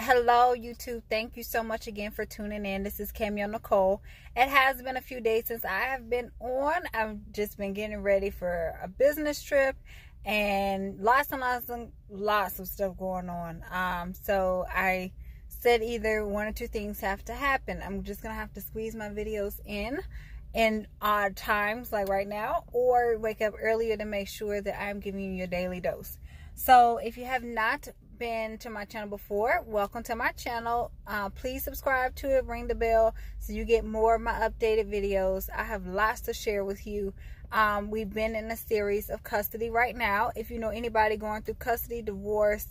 Hello YouTube, thank you so much again for tuning in. This is Cameo Nicole. It has been a few days since I have been on. I've just been getting ready for a business trip and lots of stuff going on. So I said either one or two things have to happen. I'm just gonna have to squeeze my videos in odd times like right now, or wake up earlier to make sure that I'm giving you your daily dose. So if you have not been to my channel before, welcome to my channel. Please subscribe to it, ring the bell so you get more of my updated videos. I have lots to share with you. We've been in a series of custody right now. If you know anybody going through custody, divorce,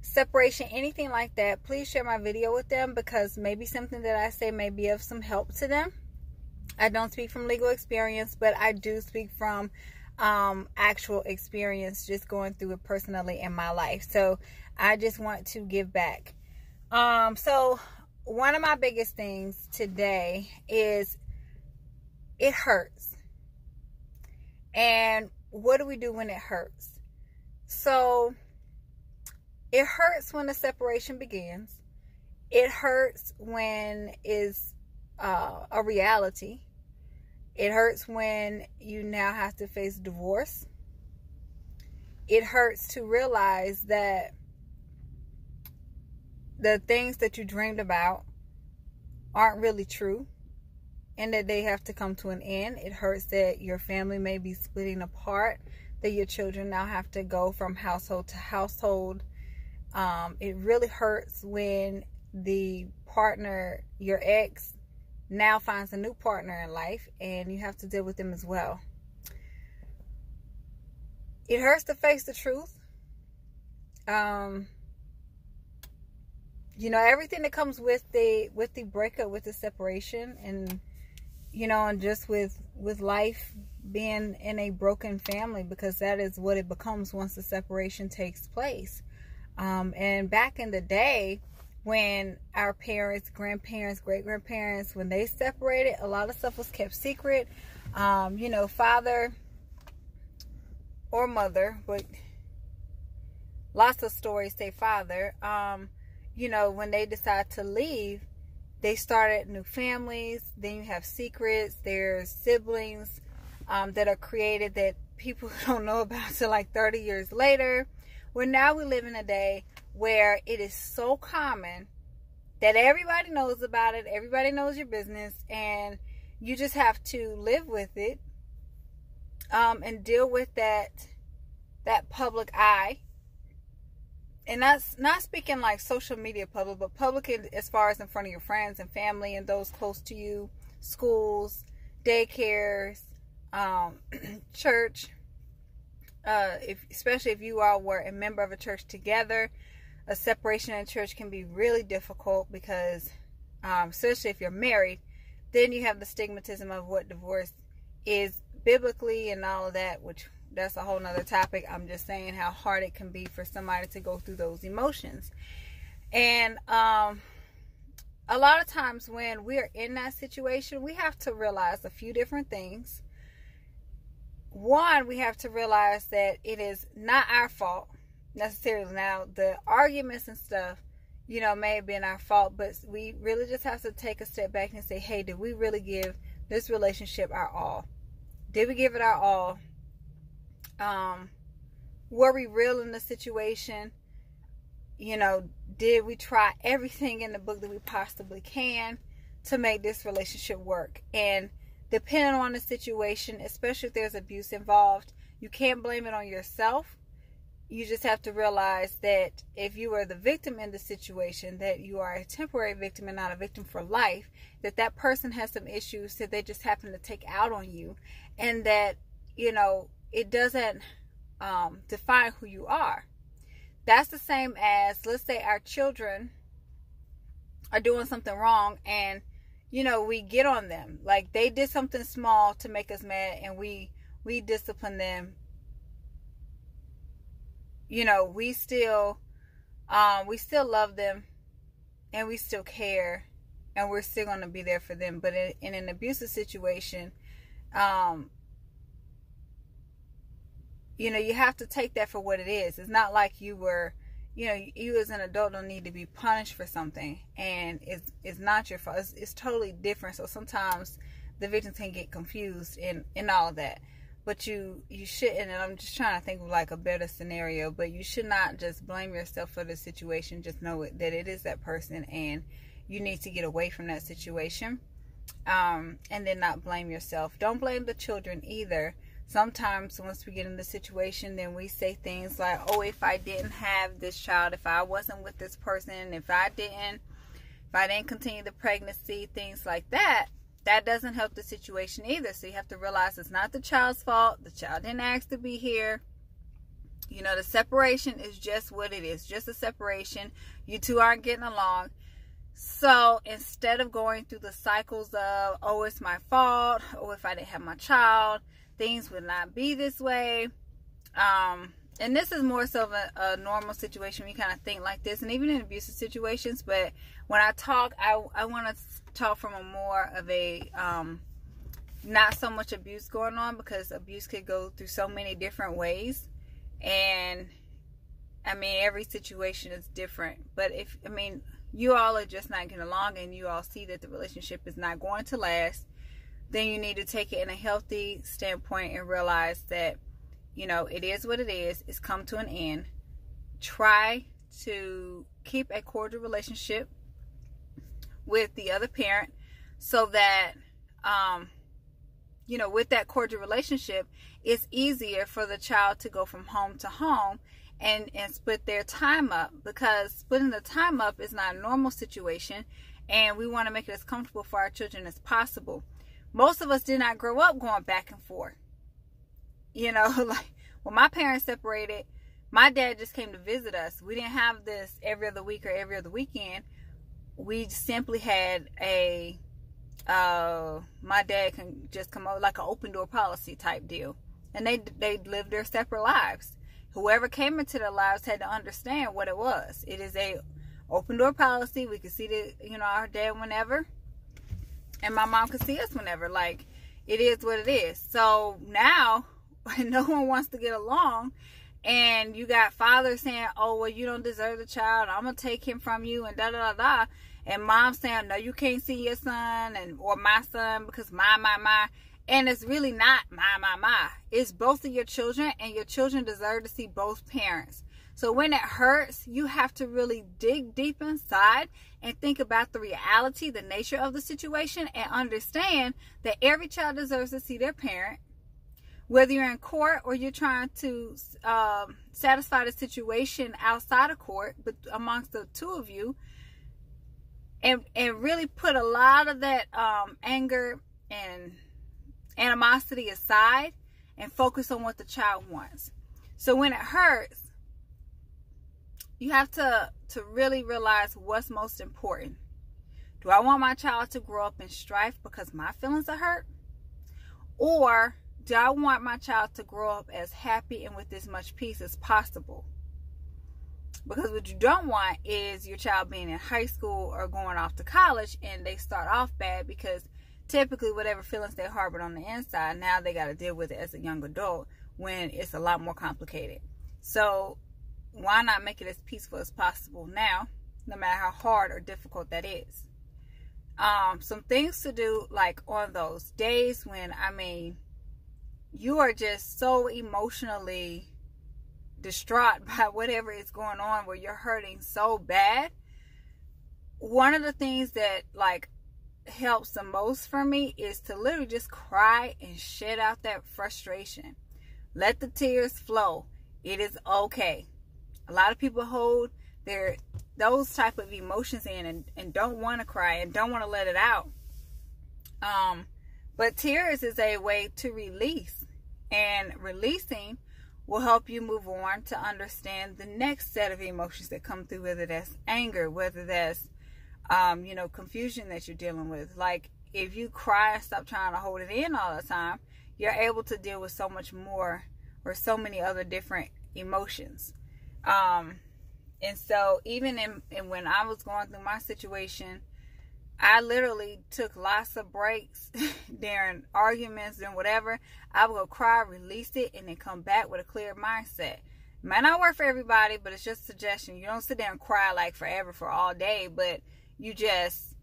separation, anything like that, please share my video with them, because maybe something that I say may be of some help to them. I don't speak from legal experience, but I do speak from actual experience, just going through it personally in my life. So I just want to give back. So one of my biggest things today is it hurts. And what do we do when it hurts? So it hurts when the separation begins. It hurts when it's a reality. It hurts when you now have to face divorce. It hurts to realize that the things that you dreamed about aren't really true and that they have to come to an end. It hurts that your family may be splitting apart, that your children now have to go from household to household. It really hurts when the partner, your ex, now finds a new partner in life and you have to deal with them as well. It hurts to face the truth. You know, everything that comes with the breakup, with the separation, and you know, and just with life being in a broken family, because that is what it becomes once the separation takes place. And back in the day, when our parents, grandparents, great-grandparents, when they separated, a lot of stuff was kept secret. You know, father or mother, but lots of stories say father. You know, when they decide to leave, they started new families. Then you have secrets. There's siblings that are created that people don't know about till like 30 years later. Well, now we live in a day where it is so common that everybody knows about it. Everybody knows your business, and you just have to live with it and deal with that public eye. And that's not speaking like social media public, but public as far as in front of your friends and family and those close to you, schools, daycares, church. Especially if you all were a member of a church together, a separation in church can be really difficult, because especially if you're married, then you have the stigmatism of what divorce is biblically and all of that, which that's a whole nother topic. I'm just saying how hard it can be for somebody to go through those emotions. And a lot of times when we're in that situation, we have to realize a few different things. One, we have to realize that it is not our fault necessarily. Now, the arguments and stuff, you know, may have been our fault, but we really just have to take a step back and say, hey, did we really give this relationship our all? Did we give it our all? Were we real in the situation? You know, did we try everything in the book that we possibly can to make this relationship work? And depending on the situation, especially if there's abuse involved, you can't blame it on yourself. You just have to realize that if you are the victim in the situation, that you are a temporary victim and not a victim for life, that person has some issues that they just happen to take out on you, and that, you know, it doesn't define who you are. That's the same as, let's say our children are doing something wrong, and you know, we get on them. Like, they did something small to make us mad, and we discipline them. You know, we still love them, and we still care, and we're still going to be there for them. But in an abusive situation, you know, you have to take that for what it is. It's not like you were, you know, you as an adult don't need to be punished for something, and it's not your fault. It's totally different. So sometimes the victims can get confused in all of that. But you shouldn't, and I'm just trying to think of like a better scenario, but you should not just blame yourself for the situation. Just know that it is that person, and you need to get away from that situation, and then not blame yourself. Don't blame the children either. Sometimes once we get in the situation, then we say things like, oh, if I didn't have this child, if I wasn't with this person, if I didn't continue the pregnancy, things like that. That doesn't help the situation either. So you have to realize it's not the child's fault. The child didn't ask to be here. You know, the separation is just what it is. Just a separation. You two aren't getting along. So instead of going through the cycles of, oh, it's my fault, or if I didn't have my child, things would not be this way. And this is more so of a normal situation. We kind of think like this, and even in abusive situations. But when I talk, I want to talk from a more of a not so much abuse going on, because abuse could go through so many different ways, and I mean every situation is different. But if you all are just not getting along, and you all see that the relationship is not going to last, then you need to take it in a healthy standpoint and realize that, you know, it is what it is. It's come to an end. Try to keep a cordial relationship with the other parent, so that, you know, with that cordial relationship, it's easier for the child to go from home to home and split their time up, because splitting the time up is not a normal situation, and we want to make it as comfortable for our children as possible. Most of us did not grow up going back and forth. You know, like when my parents separated, my dad just came to visit us. We didn't have this every other week or every other weekend. We simply had my dad can just come over, like an open door policy type deal. And they lived their separate lives. Whoever came into their lives had to understand what it was. It is a open door policy. We could see our dad whenever, and my mom could see us whenever. Like, it is what it is. So now, no one wants to get along, and you got fathers saying, oh, well, you don't deserve the child, I'm gonna take him from you, and da da da da, and mom saying, no, you can't see your son or my son because my. And it's really not my. It's both of your children, and your children deserve to see both parents. So when it hurts, you have to really dig deep inside and think about the reality, the nature of the situation, and understand that every child deserves to see their parent. Whether you're in court or you're trying to satisfy the situation outside of court, but amongst the two of you, and really put a lot of that anger and animosity aside and focus on what the child wants. So when it hurts, you have to really realize what's most important. Do I want my child to grow up in strife because my feelings are hurt? Or do I want my child to grow up as happy and with as much peace as possible? Because what you don't want is your child being in high school or going off to college and they start off bad, because typically whatever feelings they harbored on the inside, now they got to deal with it as a young adult when it's a lot more complicated. So why not make it as peaceful as possible now, no matter how hard or difficult that is? Some things to do, like on those days when, you are just so emotionally distraught by whatever is going on, where you're hurting so bad. One of the things that helps the most for me is to literally just cry and shed out that frustration. Let the tears flow. It is okay. A lot of people hold those type of emotions in and don't want to cry and don't want to let it out. But tears is a way to release, and releasing will help you move on to understand the next set of emotions that come through, whether that's anger, whether that's confusion that you're dealing with. Like, if you cry and stop trying to hold it in all the time, you're able to deal with so much more, or so many other different emotions. And so even in when I was going through my situation, I literally took lots of breaks during arguments and whatever. I would go cry, release it, and then come back with a clear mindset. It might not work for everybody, but it's just a suggestion. You don't sit there and cry like forever for all day, but you just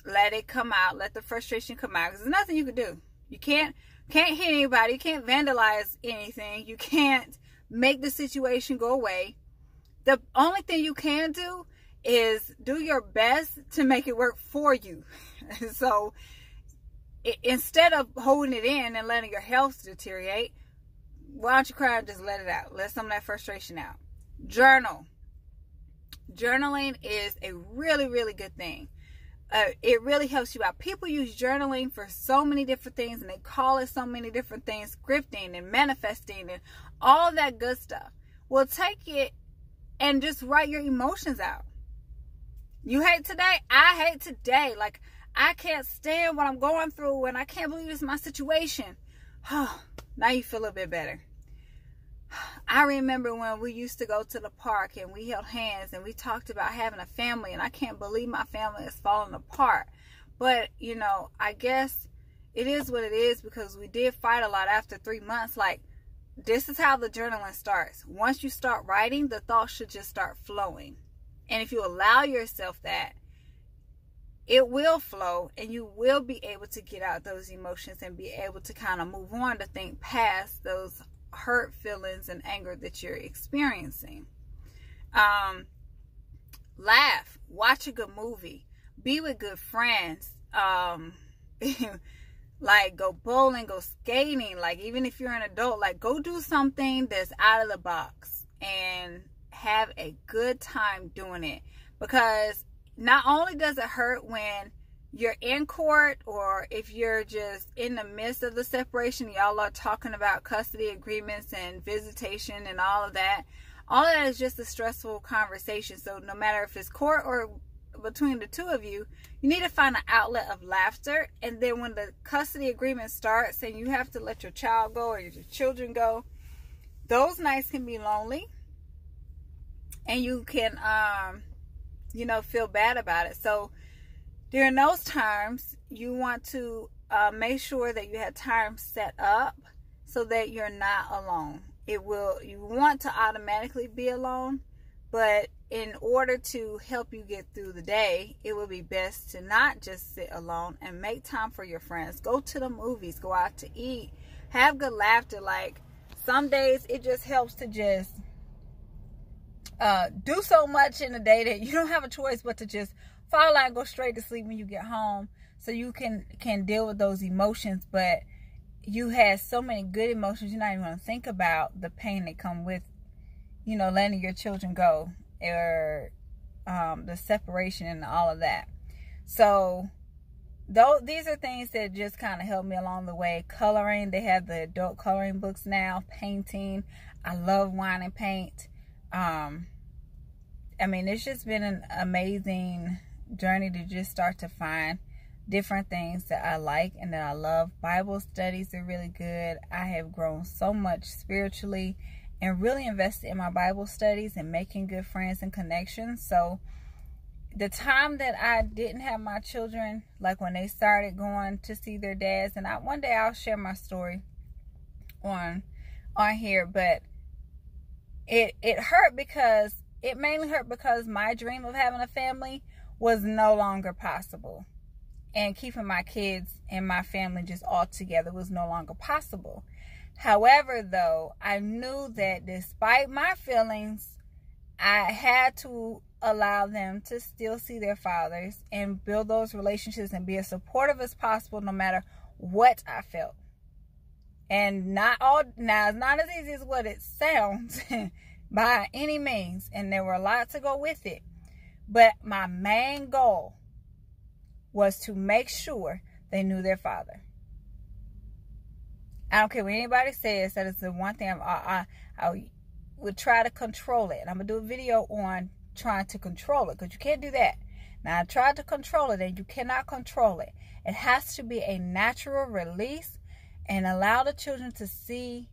let it come out. Let the frustration come out, because there's nothing you can do. You can't hit anybody. You can't vandalize anything. You can't make the situation go away. The only thing you can do is do your best to make it work for you. So instead of holding it in and letting your health deteriorate, why don't you cry and just let it out? Let some of that frustration out. Journal. Journaling is a really, really good thing. It really helps you out. People use journaling for so many different things, and they call it so many different things, scripting and manifesting and all that good stuff. Well, take it and just write your emotions out. You hate today? I hate today. Like, I can't stand what I'm going through, and I can't believe this is my situation. Now you feel a bit better. I remember when we used to go to the park and we held hands and we talked about having a family, and I can't believe my family is falling apart. But, you know, I guess it is what it is, because we did fight a lot after 3 months. Like, this is how the journaling starts. Once you start writing, the thoughts should just start flowing. And if you allow yourself that, it will flow, and you will be able to get out those emotions and be able to kind of move on to think past those hurt feelings and anger that you're experiencing. Laugh, watch a good movie, be with good friends, like go bowling, go skating. Like, even if you're an adult, like, go do something that's out of the box and have a good time doing it. Because not only does it hurt when you're in court, or if you're just in the midst of the separation, y'all are talking about custody agreements and visitation and all of that. All of that is just a stressful conversation. So no matter if it's court or between the two of you, you need to find an outlet of laughter. And then when the custody agreement starts and you have to let your child go or your children go, those nights can be lonely, and you can you know, feel bad about it. So during those times, you want to make sure that you have time set up so that you're not alone. You want to automatically be alone, but in order to help you get through the day, it would be best to not just sit alone and make time for your friends. Go to the movies, go out to eat, have good laughter. Like, some days it just helps to just do so much in the day that you don't have a choice but to just fall out and go straight to sleep when you get home, so you can deal with those emotions. But you had so many good emotions, you're not even going to think about the pain that come with, you know, letting your children go, or the separation and all of that. So these are things that just kind of help me along the way. Coloring, they have the adult coloring books now. Painting, I love wine and paint. I mean, it's just been an amazing journey to just start to find different things that I like and that I love. Bible studies are really good. I have grown so much spiritually and really invested in my Bible studies and making good friends and connections. So the time that I didn't have my children, like when they started going to see their dads, and one day I'll share my story on here, but it hurt, because it mainly hurt because my dream of having a family was no longer possible, and keeping my kids and my family just all together was no longer possible. However, though, I knew that despite my feelings, I had to allow them to still see their fathers and build those relationships and be as supportive as possible, no matter what I felt. And now it's not as easy as what it sounds by any means, and there were a lot to go with it. But my main goal was to make sure they knew their father. I don't care what anybody says. That is the one thing I would try to control it. And I'm going to do a video on trying to control it, because you can't do that. Now, I tried to control it, and you cannot control it. It has to be a natural release, and allow the children to see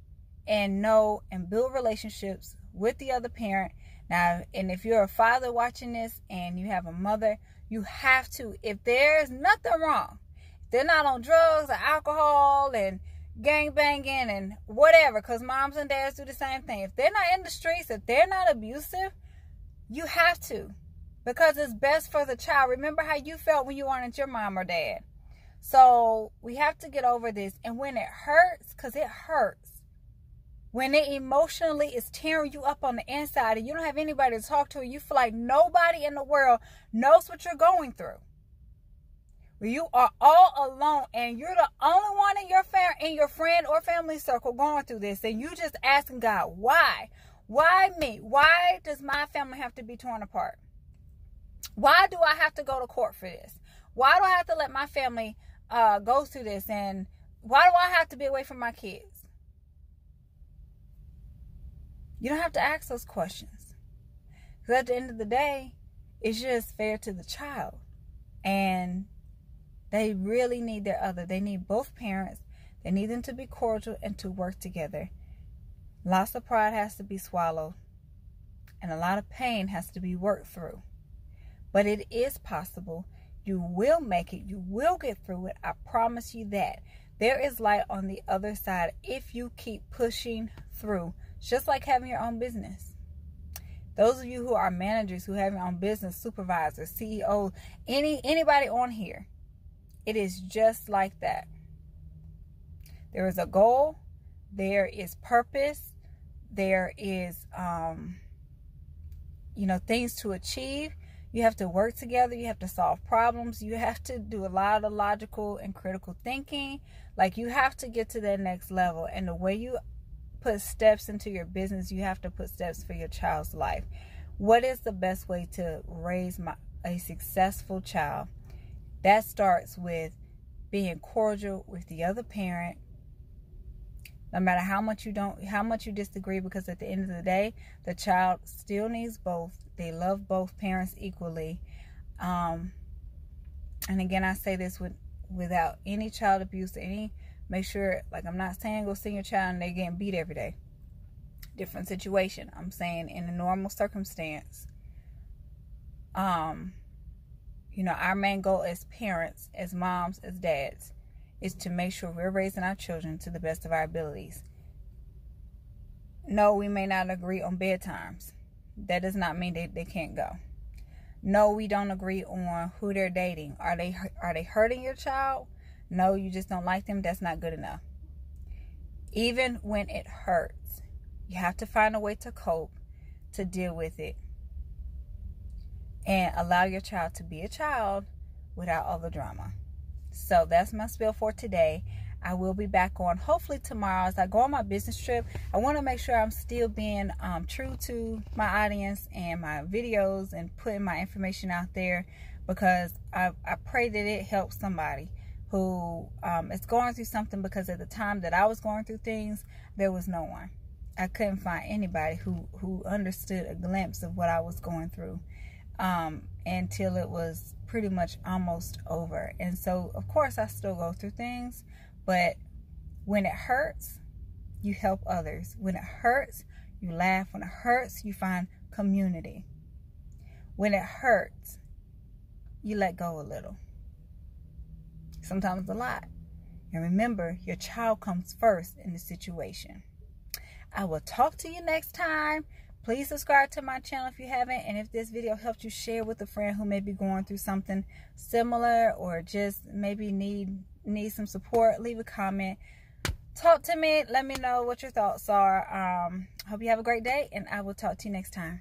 and know and build relationships with the other parent. Now, and if you're a father watching this and you have a mother, you have to, if there's nothing wrong, if they're not on drugs or alcohol, and gang banging and whatever, because moms and dads do the same thing. If they're not in the streets, if they're not abusive, you have to, because it's best for the child. Remember how you felt when you weren't your mom or dad. So we have to get over this. And when it hurts, because it hurts, when it emotionally is tearing you up on the inside and you don't have anybody to talk to, you feel like nobody in the world knows what you're going through, where you are all alone and you're the only one in your friend or family circle going through this, and you just asking God, why? Why me? Why does my family have to be torn apart? Why do I have to go to court for this? Why do I have to let my family go through this? And why do I have to be away from my kids? You don't have to ask those questions, because at the end of the day, it's just fair to the child. And they really need their other. They need both parents. They need them to be cordial and to work together. Lots of pride has to be swallowed, and a lot of pain has to be worked through. But it is possible. You will make it. You will get through it. I promise you that. There is light on the other side if you keep pushing through. It's just like having your own business. Those of you who are managers, who have your own business, supervisors, CEOs, anybody on here, it is just like that. There is a goal. There is purpose. There is, things to achieve. You have to work together. You have to solve problems. You have to do a lot of logical and critical thinking. Like, you have to get to that next level. And the way you put steps into your business, you have to put steps for your child's life. What is the best way to raise a successful child? That starts with being cordial with the other parent, no matter how much you disagree, because at the end of the day, the child still needs both. They love both parents equally. And again, I say this without any child abuse, make sure, like, I'm not saying go see your child and they're getting beat every day. Different situation. I'm saying in a normal circumstance, our main goal as parents, as moms, as dads, is to make sure we're raising our children to the best of our abilities. No, we may not agree on bedtimes. That does not mean they can't go. No, we don't agree on who they're dating. Are they hurting your child? No, you just don't like them. That's not good enough. Even when it hurts, you have to find a way to cope, to deal with it, and allow your child to be a child without all the drama. So that's my spiel for today. I will be back on hopefully tomorrow as I go on my business trip. I want to make sure I'm still being true to my audience and my videos and putting my information out there, because I pray that it helps somebody who is going through something, because at the time that I was going through things, there was no one. I couldn't find anybody who understood a glimpse of what I was going through until it was pretty much almost over. And so, of course, I still go through things, but when it hurts, you help others. When it hurts, you laugh. When it hurts, you find community. When it hurts, you let go a little. Sometimes a lot. And remember, your child comes first in the situation. I will talk to you next time. Please subscribe to my channel if you haven't. And if this video helped you, share with a friend who may be going through something similar, or just maybe need some support. Leave a comment. Talk to me. Let me know what your thoughts are. Hope you have a great day, and I will talk to you next time.